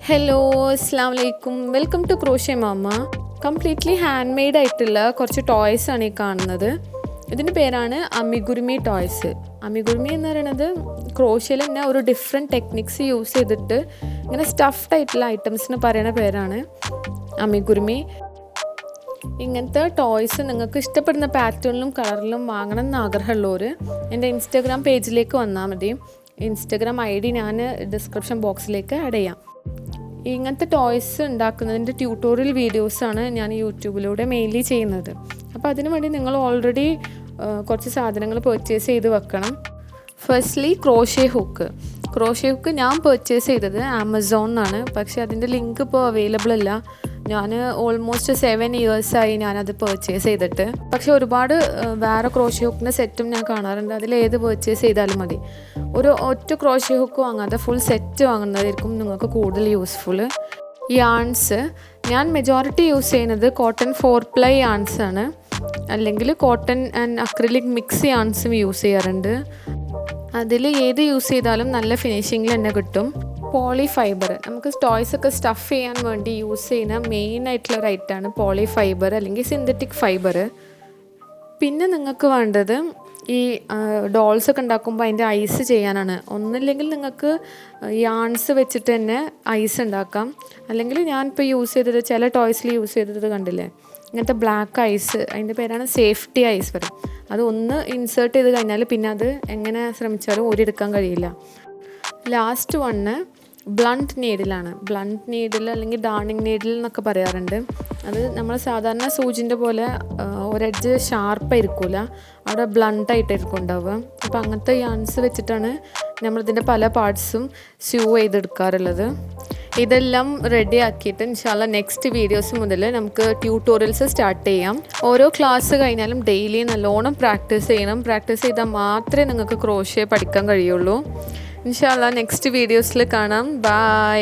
Hello അസ്സലാമു അലൈക്കും welcome to CrocheMama. Completely hand made ആയിട്ടുള്ള കുറച്ച് ടോയ്സ് ആണ് ഈ കാണുന്നത്. ഇതിൻ്റെ പേരാണ് amigurumi ടോയ്സ്. amigurumi എന്ന് പറയുന്നത് ക്രോഷ്യയിൽ തന്നെ ഒരു ഡിഫറെൻറ്റ് ടെക്നിക്സ് യൂസ് ചെയ്തിട്ട് ഇങ്ങനെ സ്റ്റഫ്ഡ് ആയിട്ടുള്ള ഐറ്റംസിന് പറയുന്ന പേരാണ് amigurumi. ഇങ്ങനത്തെ ടോയ്സ് നിങ്ങൾക്ക് ഇഷ്ടപ്പെടുന്ന പാറ്റേണിലും കളറിലും വാങ്ങണം എന്ന് ആഗ്രഹമുള്ളവർ എൻ്റെ ഇൻസ്റ്റാഗ്രാം പേജിലേക്ക് വന്നാൽ മതി. ഇൻസ്റ്റാഗ്രാം ID ഞാൻ ഡിസ്ക്രിപ്ഷൻ ബോക്സിലേക്ക് ആഡ് ചെയ്യാം. ഇങ്ങനത്തെ ടോയ്സ് ഉണ്ടാക്കുന്നതിൻ്റെ ട്യൂട്ടോറിയൽ വീഡിയോസാണ് ഞാൻ യൂട്യൂബിലൂടെ മെയിൻലി ചെയ്യുന്നത്. അപ്പോൾ അതിനു വേണ്ടി നിങ്ങൾ ഓൾറെഡി കുറച്ച് സാധനങ്ങൾ പർച്ചേസ് ചെയ്ത് വെക്കണം. ഫസ്റ്റ്ലി ക്രോഷേ ഹുക്ക് ഞാൻ പർച്ചേസ് ചെയ്തത് ആമസോണിന്നാണ്. പക്ഷേ അതിൻ്റെ ലിങ്ക് ഇപ്പോൾ അവൈലബിൾ അല്ല. ഞാൻ ഓൾമോസ്റ്റ് 7 ഇയേഴ്സായി ഞാനത് പർച്ചേസ് ചെയ്തിട്ട്. പക്ഷേ ഒരുപാട് വേറെ ക്രോഷേ ഹുക്കിൻ്റെ സെറ്റും ഞാൻ കാണാറുണ്ട്. അതിലേത് പർച്ചേസ് ചെയ്താലും മതി. ഒറ്റ ക്രോഷേ ഹുക്ക് വാങ്ങാതെ ഫുൾ സെറ്റ് വാങ്ങുന്നതായിരിക്കും നിങ്ങൾക്ക് കൂടുതൽ യൂസ്ഫുൾ. യാൺസ് ഞാൻ മെജോറിറ്റി യൂസ് ചെയ്യുന്നത് കോട്ടൺ 4-ply യാൺസ് ആണ്. അല്ലെങ്കിൽ കോട്ടൺ ആൻഡ് അക്രിലിക് മിക്സ് യാൺസും യൂസ് ചെയ്യാറുണ്ട്. അതിൽ ഏത് യൂസ് ചെയ്താലും നല്ല ഫിനിഷിങ്ങിൽ തന്നെ കിട്ടും. പോളി ഫൈബർ നമുക്ക് ടോയ്സൊക്കെ സ്റ്റഫ് ചെയ്യാൻ വേണ്ടി യൂസ് ചെയ്യുന്ന മെയിനായിട്ടുള്ള ഒരു ഐറ്റമാണ് പോളി ഫൈബർ അല്ലെങ്കിൽ സിന്തറ്റിക് ഫൈബർ. പിന്നെ നിങ്ങൾക്ക് വേണ്ടത് ഈ ഡോൾസൊക്കെ ഉണ്ടാക്കുമ്പോൾ അതിൻ്റെ ഐസ് ചെയ്യാനാണ്. ഒന്നില്ലെങ്കിൽ നിങ്ങൾക്ക് യാൺസ് വെച്ചിട്ട് തന്നെ ഐസ് ഉണ്ടാക്കാം. അല്ലെങ്കിൽ ഞാനിപ്പോൾ യൂസ് ചെയ്തത് ചില ടോയ്സിൽ യൂസ് ചെയ്തത് കണ്ടില്ലേ, ഇങ്ങനത്തെ ബ്ലാക്ക് ഐസ്, അതിൻ്റെ പേരാണ് സേഫ്റ്റി ഐസ് വരും. അത് ഒന്ന് ഇൻസേർട്ട് ചെയ്ത് കഴിഞ്ഞാൽ പിന്നെ അത് എങ്ങനെ ശ്രമിച്ചാലും ഊരിയെടുക്കാൻ കഴിയില്ല. ലാസ്റ്റ് വണ്ണ് ബ്ലണ്ട് നീഡിലാണ്. ബ്ലണ്ട് നീഡിൽ അല്ലെങ്കിൽ ഡാർണിങ് നീഡിൽ എന്നൊക്കെ പറയാറുണ്ട്. അത് നമ്മൾ സാധാരണ സൂചിൻ്റെ പോലെ ഒരെഡ്ജ് ഷാർപ്പായിരിക്കില്ല, അവിടെ ബ്ലണ്ടായിട്ടായിരിക്കും ഉണ്ടാവുക. അപ്പോൾ അങ്ങനത്തെ യാൺസ് വെച്ചിട്ടാണ് നമ്മളിതിൻ്റെ പല പാർട്സും സ്യൂ ചെയ്തെടുക്കാറുള്ളത്. ഇതെല്ലാം റെഡി ആക്കിയിട്ട് ഇൻഷാല്ലാ നെക്സ്റ്റ് വീഡിയോസ് മുതൽ നമുക്ക് ട്യൂട്ടോറിയൽസ് സ്റ്റാർട്ട് ചെയ്യാം. ഓരോ ക്ലാസ് കഴിഞ്ഞാലും ഡെയിലി നല്ലോണം പ്രാക്ടീസ് ചെയ്യണം. പ്രാക്ടീസ് ചെയ്താൽ മാത്രമേ നിങ്ങൾക്ക് ക്രോഷേ പഠിക്കാൻ കഴിയുള്ളൂ. ഇൻഷാല്ലാ നെക്സ്റ്റ് വീഡിയോസിൽ കാണാം. ബൈ.